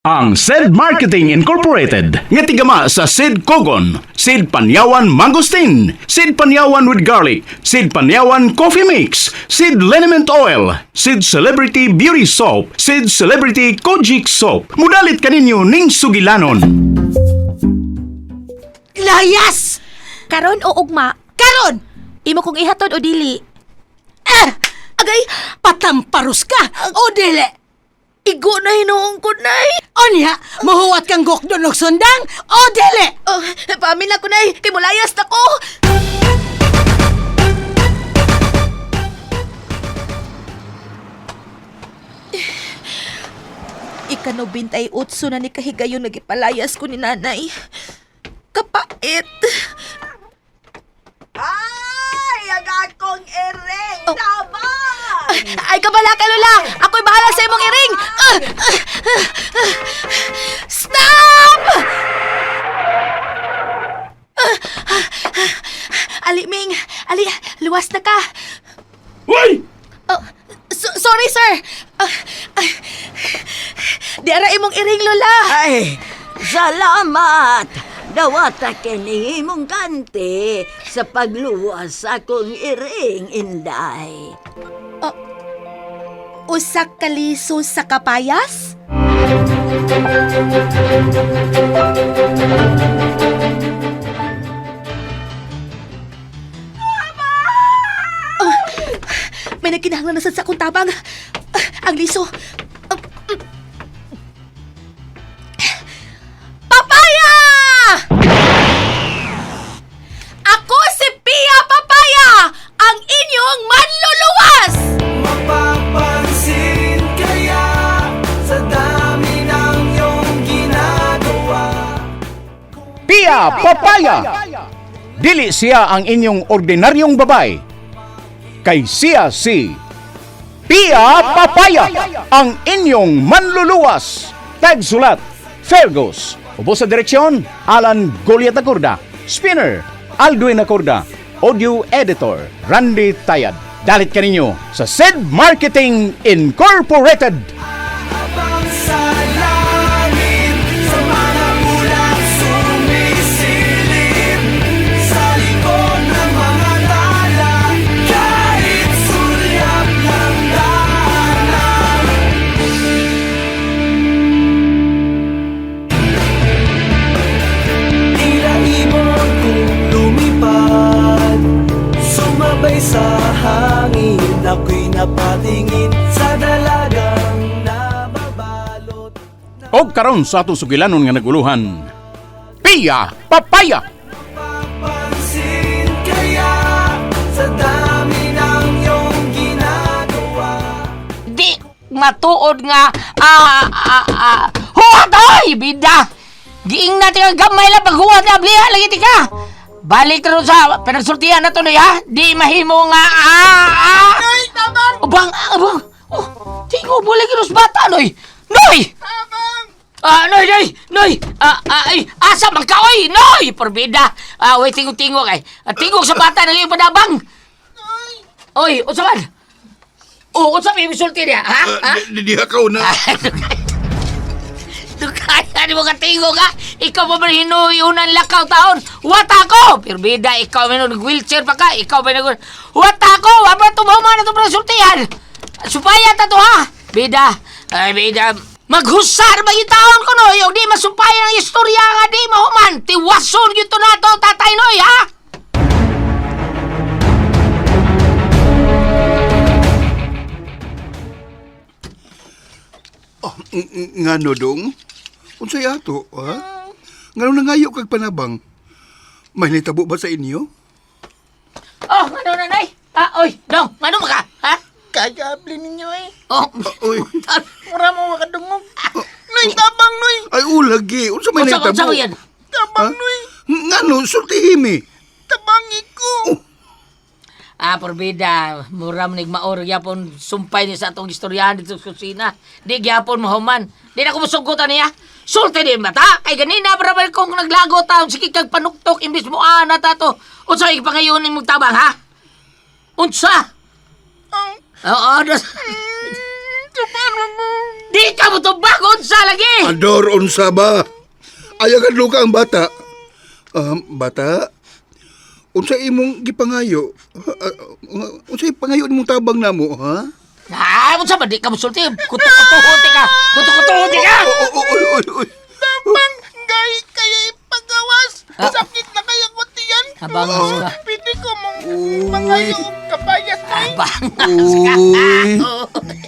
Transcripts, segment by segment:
Ang SED Marketing Incorporated nga tigama sa SED Kogon, SED Panyawan Mangosteen, SED Panyawan with Garlic, SED Panyawan Coffee Mix, SED Liniment Oil, SED Celebrity Beauty Soap, SED Celebrity Kojic Soap. Mudalit kaninyo ning sugilanon. Layas! Karon o ugma? Karon! Imo kong ihatod o dili? Agay, patamparus ka! O dili! Igo na hinuong ko, nay. Onya, mahuwat kang gokdon og sundang! O dili! Oh, pamilya ko, nay. Kay mulayas na ko. Ikano 28 na ni kahigayon nagipalayas ko ni nanay. Kapait. Ay, ang akong ereng! Oh. Tama! Ay, kabala ka, Lola! Ako'y bahala sa imong iring! Stop! Ali, Ming! Ali, luwas na ka! Hoy! Sorry, sir! Di ara imong iring, Lola! Ay, salamat! Dawata kini mong ganti sa pagluwas akong iring, Inday. Usak kaliso sa kapayas? May nagkinahanglan na sa akong tabang. Ang liso. Papaya! Ako si Pia Papaya, ang inyong manluluwas! Mapapansin kaya sa dami ng iyong ginagawa. Pia Papaya! Dili siya ang inyong ordinaryong babay. Kay siya si Pia Papaya, ang inyong manluluwas. Tagsulat, Fergus. Ubos sa direksyon, Alan Goliat Acorda. Spinner, Aldwin Acorda. Audio Editor, Randy Tayad. Dalit kaninyo sa SED Marketing Incorporated. Abang sa langit, sa mga bulan sumisilip, sa likod ng mga tala, kahit sulyap ng daanan. Tila ibon kong lumipad, sumabay sa hangin, ako'y napatingin sa dalagang nababalot. O karon sa atong sugilanon nga naguluhan, Pia Papaya! Papansin kaya sa dami ng iyong ginagawa. Di matuod nga, huwat oy, bida! Giing natin ang gamay lang paghuwat na, bliha lagi tika! Balik ka rin sa pinagsultihan na to, Noy, ha? Di mahimo nga, Noy, tabang! Abang! Oh, tingo, balik ka rin sa bata, Noy! Noy! Tabang! Noy! Ay, asa man ka, oy! Noy! Porbida! Wait, tingo kay. Tingo sa bata, naging padabang! Noy! Oy, unsa man? Unsa may misulti niya, ha? Di ako na. Kaya di mo katingo ka? Ikaw pa ba hinuunan lakaw taon? What ako? Pirbida, ikaw may nag-wheelchair pa ka? Ikaw may nag... What ako? Wala tumama na ito para sultihan. Supaya ta to, ha? Bida, ay bida, maghusar ba yung taon ko, Noy? O di masumpaya ng istorya nga di mahuman. Tiwason yun to na to, Tatay Noy, ha? Nga no dong? Unsay ato, ha? Nga nangayo kag panabang. May litabo ba sa inyo? Oh, ano nanay? Oy, dong, ano mo ka? Ha? Kagabli ninyo eh. Oh, Uy, Mura mo makadungog. Noy, tabang, Noy. ay ulagi. Unsa may unsa litabo? mo yan? Tabang, Noy. Nga no, sultihimi. Tabangi ko. Porbida, mura mo nagmaor, yapon sumpay niya sa atong istoryahan dito sa kusina. Di gyapon mahuman. Di na ko masugutan niya. Sulti din ba ta? Kay ganina, barabal kong naglago taon, sige kag panuktok, imbis mo ana ta to. Unsa ipangayonin mong tabang, ha? Unsa? Oo, Di ka mo tubag unsa lagi. Ador, unsa ba? Ayagan luka ang bata. Bata? Unsa imong gipangayo? Unsa pangayo nimong tabang namo, ha? Unsa ba di ka musulti? Kuto-kutuhoti ka. Kuto-kutuhoti ka. Oy. Tabang, gay, kaya ipagawas. Sakit na kaya ko tiyan. Abangas ka. Pwede ko mong mangayo og kabayas, Noy. Abangas ka. Uy.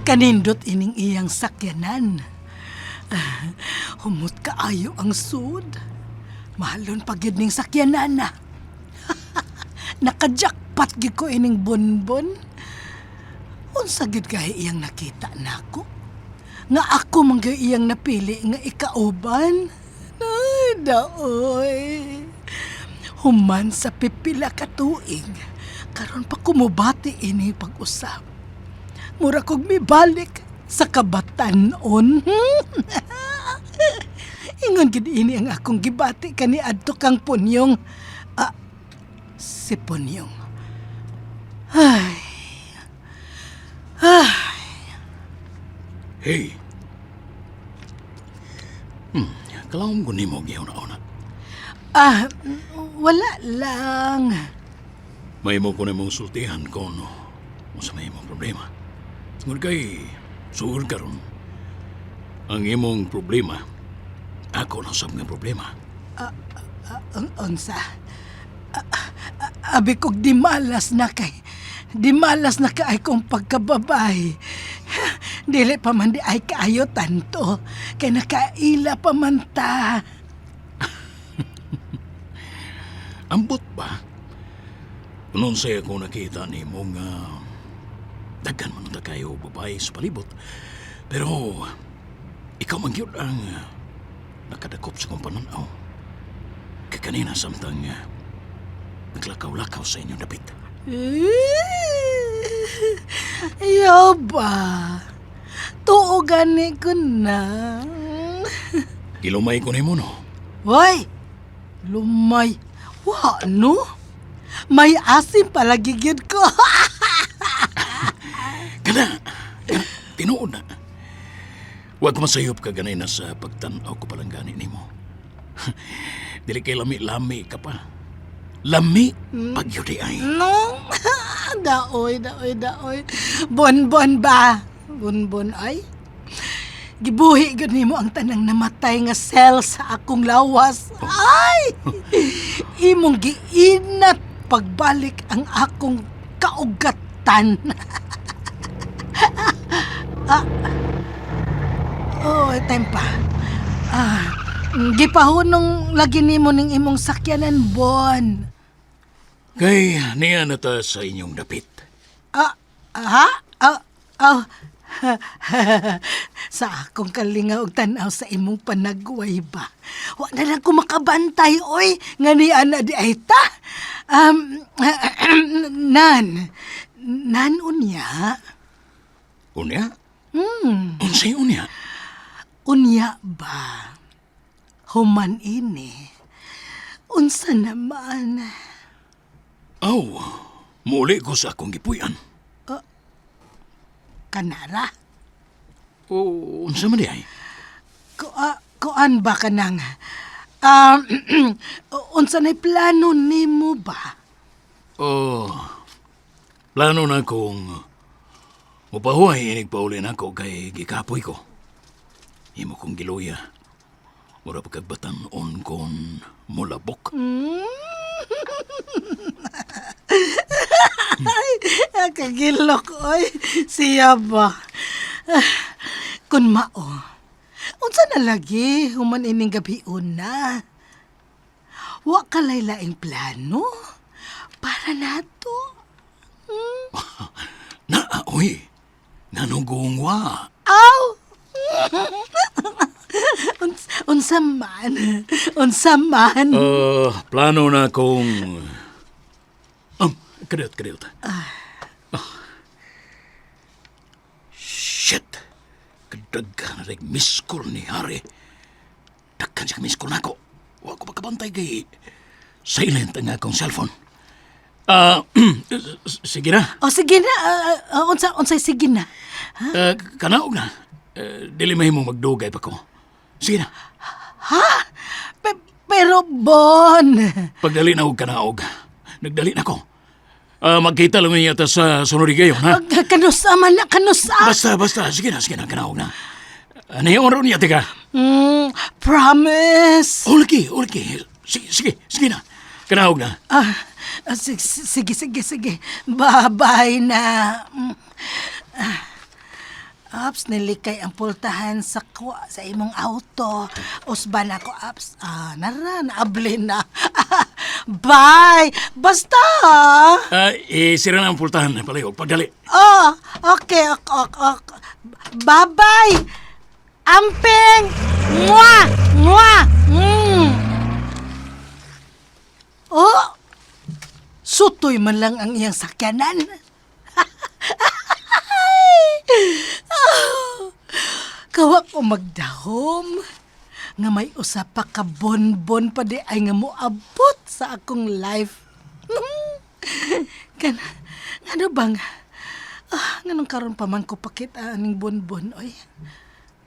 Kanindot ining iyang sakyanan. Humot kaayo ang sud. Mahalon pagid ning sakyanan na. Nakajakpat gid ko ining bonbon. Unsa gid kay iyang nakita nako? Nga ako man gyud iyang napili nga ikauban. Ay, daoy. Human sa pipila ka tuig, karon pa kumubati ini pag-usap. Mura kog mibalik sa kabatanon. Ingon gid ini ang akong gibati kani adto kang Punyong. Si Punyong. Ay. Hey. Kalawang ko nimo giyaw-na. Wala lang. May mo ko na mong sultihan kung sa may mong problema. Ngunit kay, suul ka ron. Ang imong problema, ako lang sab nga problema. Unsa? Abi kog di malas na kay kong pagkababay. Dili pa man di ay kaayo tanto. Kay nakaila pa man ta. Ambot ba? Noon saya ko nakita ni mong daghan man na kayo babae sa palibot. Pero ikaw man yun ang nakadakop sa kong pananaw. Kakanina samtang naglakaw-lakaw sa inyong dapit. Iyo ba? Tuo gani ko na. Ilumay ko ni mo, no? Hoy! Lumay. Wa, no? May asim palagi gyud ko. Kana, tinuod na. Huwag masayop ka ganay na sa pagtanaw ko palang gani ni mo. Dili kay lami-lami ka pa. Lami, pagyudi ay. No? Daoy. Bonbon ba? Bonbon ay? Gibuhi gud nimo ang tanang namatay nga cell sa akong lawas. Ay! Imong giinat pagbalik ang akong kaugatan. Time pa. Gipahunong lagi nimo ning imong sakyanan, Bon. Kay niya na ta sa inyong dapit. Sa akong kalingaw og tan-aw sa imong panagway ba. Wa na lang ko makabantay, oy. Nga niya na di ay ta. Nan unya. Unya? Unsay unya? Unya ba? Human ini. Unsa naman? Aw, muli ko sa akong gipuyan. Kanara? O, unsa man di ay? Kuan ba ka nang? Unsa na'y plano nimo ba? Plano na kong mupahuay inig paulin ako kay gikapoy ko. Imo kong giluya. Mura pagkagbatan-on kong mulabok. Kagilok, oy. Siya ba? Kun mao, unsa na lagi human ining gabi una? Wa ka laylaing plano para nato. ko. Na, uy, nanugungwa. Aw! Unsa man. Unsa man. Plano na kong... kadiyot. Shit! Kadaghan na miss call ni Hari. Daghan siya miss call na ako. Huwag ko magkabantay kay... Silent ang akong cellphone. Sige na. O sige na. Unsay sige na. Kanaog na. Dili mo magdugay pa ko. Sige na. Ha? Pero Bon. Pagdali na og kanaog. Nagdali na ko. Magkita lang niya sa sunod gayon, ha? Kanusa man na, kanusa. Basta. Sige na, kanaog na. Ano yung oras niya, tika? Promise. Ulki. Sige na. Kanaog na. Sige. Bye-bye na. Ups, nilikay ang pultahan sa imong auto. Usban ako, Ups. Naabli na. Bye! Basta! Sira na ang pultahan na palayo. Pagdali. Oh, okay. Bye-bye! Amping! Mwah! Oh! Sutoy man lang ang iyang sakyanan. Kawa ko magdahom nga may usa pa ka bonbon pa di ay nga moabot sa akong life. Ano bang nganong karon pa man ko pakita aning bonbon oy.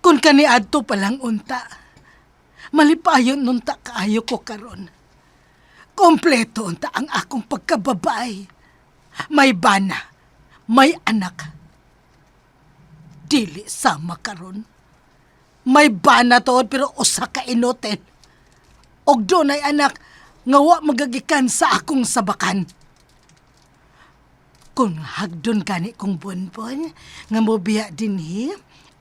Kun kani adto pa lang unta. Malipayon nunta kaayo ko karon. Kompleto unta ang akong pagkababay. May bana, may anak. Dili sama karon. May bana tood pero usa ka inoten. Og dunay anak nga wa magagikan sa akong sabakan. Kung hagdon gani kong bonbon nga mobiya dinhi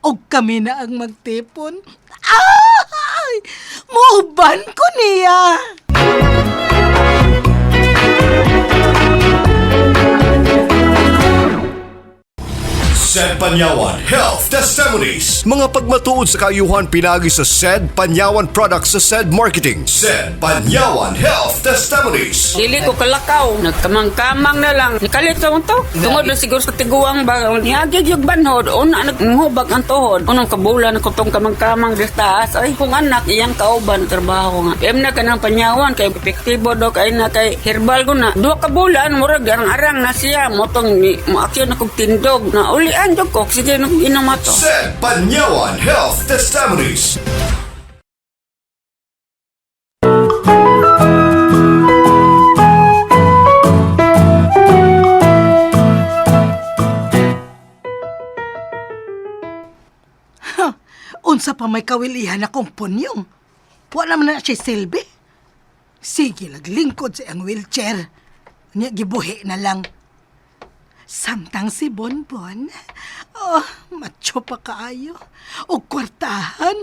og kami na ang magtipon. Ay! Muuban ko niya. SED Panyawan Health Testimonies. Mga pagmatuod sa kaayuhan pinagi sa SED Panyawan Products sa SED Marketing. SED Panyawan Health Testimonies. Dili ko kalakaw, nagkamang-kamang na lang. Nikalit sa to. Tungod na siguro sa tiguang ba, nihagig yung banhod, una naghubag ang tuhod. Unang kabulan ko tong kamang-kamang sa taas. Ay, kung anak, iyang kauban, trabaho nga. PM na ka ng panyawan, kay epektibo do, kay na kay herbal ko na. 2 kabulan, murag, arang na siya. Motong, maakyon akong tindog na uli andog ko, sige nung inamato. SED Panyawan Health Testimonies. Unsa pa may kawilihan akong punyong. Wala naman na siya silbi. Sige, laglingkod sa ang wheelchair. Niya gibuhi na lang. Samtang si Bonbon, macho pa kaayo. O kwartahan.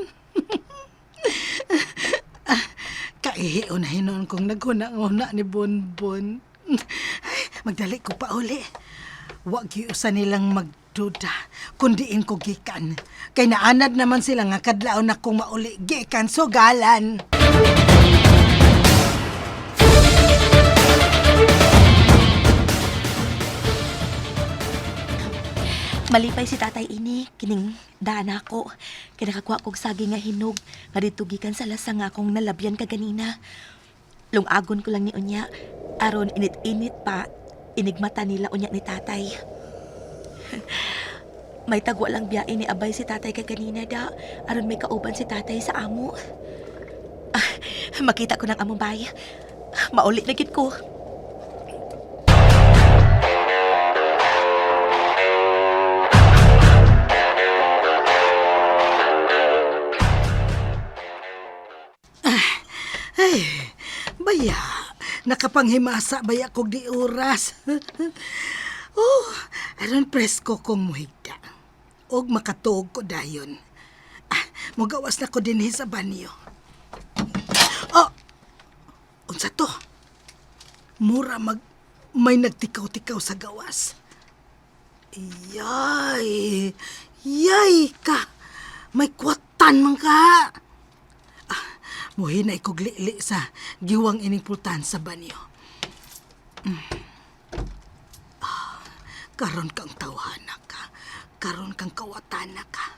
Kaihiyo na hinon kong naghuna-una ni Bonbon. Magdali ko pa uli. Wag usa nilang magduda kundiin ko gikan. Kay naanad naman sila nga kadlaw na kong mauli gikan sugalan. Malipay si tatay ini, kining dana ko. Kinakakuha kong sagi nga hinog, nga ditugikan sa lasang akong nalabyan kaganina. Lungagon ko lang ni unya, aron init-init pa, inigmata nila unya ni tatay. May tagwa lang biyain ni abay si tatay kaganina da, aron may kauban si tatay sa amo. Makita ko ng among bay. Maulit na gid ko. Baya, nakapanghimasa baya kog di oras. Aron presko kong muhigda. Og makatuog ko dayon. Mugawas na ko dinhi sa banyo. Unsa to? Mura may nagtikaw-tikaw sa gawas. Yay! Yay ka! May kwatan man ka! Muhinay kog liili sa giwang ining pultan sa banyo. Karon kang tawhana ka. Karon kang kawatana ka.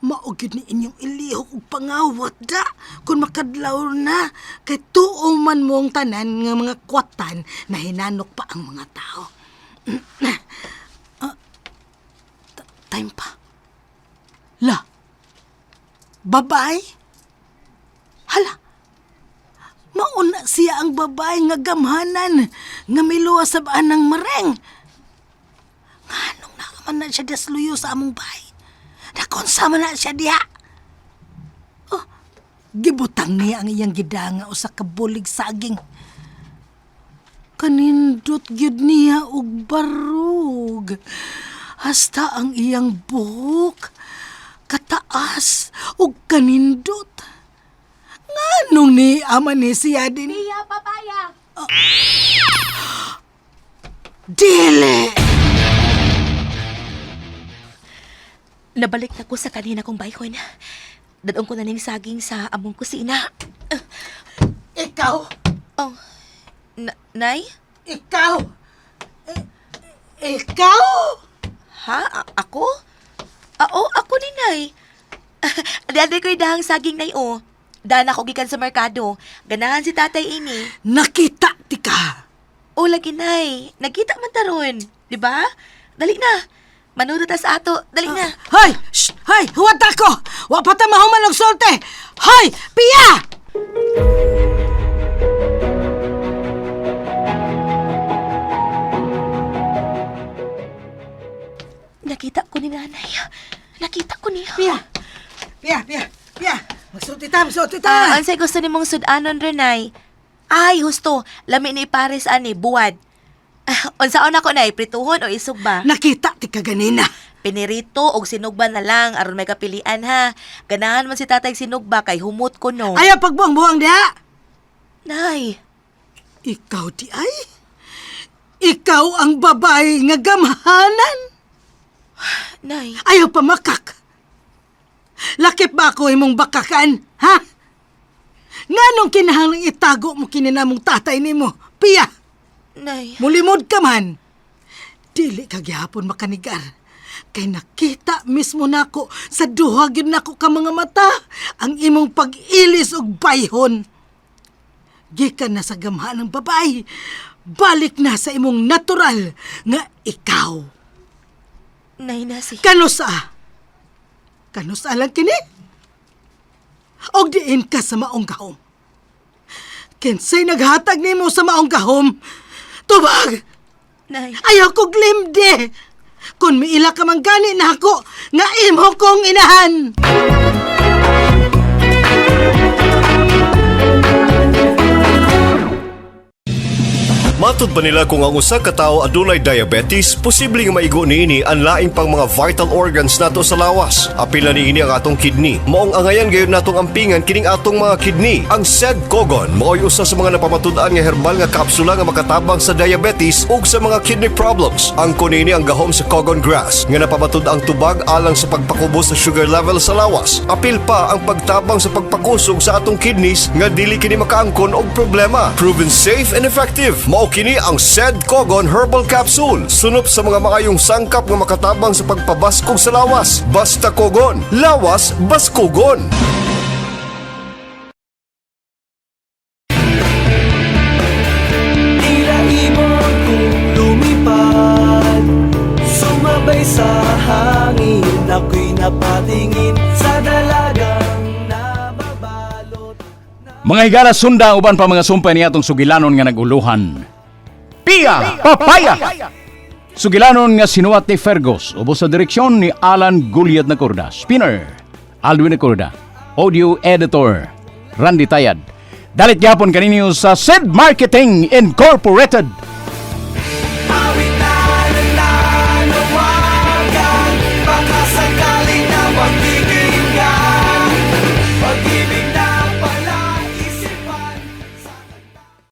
Maugid ni inyong ilihok ug pangawat da kung makadlaw na kay tuo man mong tanan nga mga kwatan na hinanok pa ang mga tao. Time pa. La. Babay? Hala. Mauna siya ang babay nga gamhanan nga miluwa sa baan ng mareng. Nganong nakaman na siya dasluyo sa among bahay. Nakonsama na siya diha. Oh, gibutang niya ang iyang gidanga o sa kabulig saging. Kanindot gyud niya og barug. Hasta ang iyang buhok kataas og kanindot. Nganong ni ama ni siya din? Pia, papaya. Dili! Nabalik na ko sa kanina kong bayhon. Dadong ko na ning saging sa among kusina. Ikaw! Oh, Nay? Ikaw! Ikaw! Ha? Ako? Oo, ako ni Nay. Dali ko'y dahang saging, Nay, oh. Daan ako gikan sa merkado. Ganahan si tatay ini. Nakita ti ka! O, lagi, Nay. Nagkita man taron. Diba? Dali na. Manunod ta sa ato. Dali na. Hoy! Shh! Hoy! Huwag ako! Wa pa ta mahuman og solte! Hoy! Pia! Nakita ko ni nanay. Nakita ko niya. Pia! Pia! Pia! Pia! Magsulti ta! Magsulti ta! Ansay gusto ni mong sudanon, Renay? Ay, husto. Lami ni Paris, ani, buwad. Unsaon ako, Nay? Prituhon o isog ba? Nakita ti ka ganina. Pinirito o sinugba na lang aron may kapilian, ha. Ganahan man si tatay sinugba kay humot ko, no. Ayaw pagbuang-buang diha! Nay, Ikaw di ay? Ikaw ang babae nga gamhanan? Nay. Ayaw pa makak. Lakip ba ako imong bakakan, ha? Nganong kinahanglang itago mo kininamong tatay nimo, Pia? Nay. Mulimod ka man. Dili ka gihapon makanigar. Kay nakita mismo nako sa duha gyud nako ka mga mata ang imong pag-ilis og bayhon. Gikan na sa gamhan ng babae, balik na sa imong natural nga ikaw. Nay na si... Kanusa? Kanusa lang kini? Og diin ka sa maong gahom. Kinsay naghatag nimo sa maong gahom? Tubag! Nay. Ayaw kog limde! Kung miila ka man gani na ako, nga imo kong inahan! Matud pa nila kung ang usa ka tawo adunay diabetes, posible nga maigo niini ang laing pang mga vital organs nato sa lawas. Apila niini ang atong kidney. Maong angayan gayon natong ampingan kining atong mga kidney. Ang SED-COGON mao'y usa sa mga napamatud-an nga herbal nga kapsula nga makatabang sa diabetes ug sa mga kidney problems. Ang kunini ang gahom sa Cogon grass nga napamatud-ang tubag alang sa pagpakubos sa sugar level sa lawas. Apil pa ang pagtabang sa pagpakusog sa atong kidneys nga dili kini makaangkon og problema. Proven safe and effective. Kini ang SED-COGON Herbal Capsule. Sunop sa mga makayong sangkap nga makatabang sa pagpabaskog sa lawas. Basta Cogon. Lawas, Baskogon. Tila ibon kong lumipad, sumabay sa hangin. Ako'y napatingin sa dalagang nababalot. Mga higala sunda uban pa mga sumpay ni atong sugilanon nga naguluhan. Pia! Papaya! Sugilanon nga sinuwat ni Fergus, ubos sa direksyon ni Alan Gulyat na Corda. Spinner, Alwin na Corda. Audio Editor, Randy Tayad. Dalit yapon kaninyo sa SED Marketing Incorporated.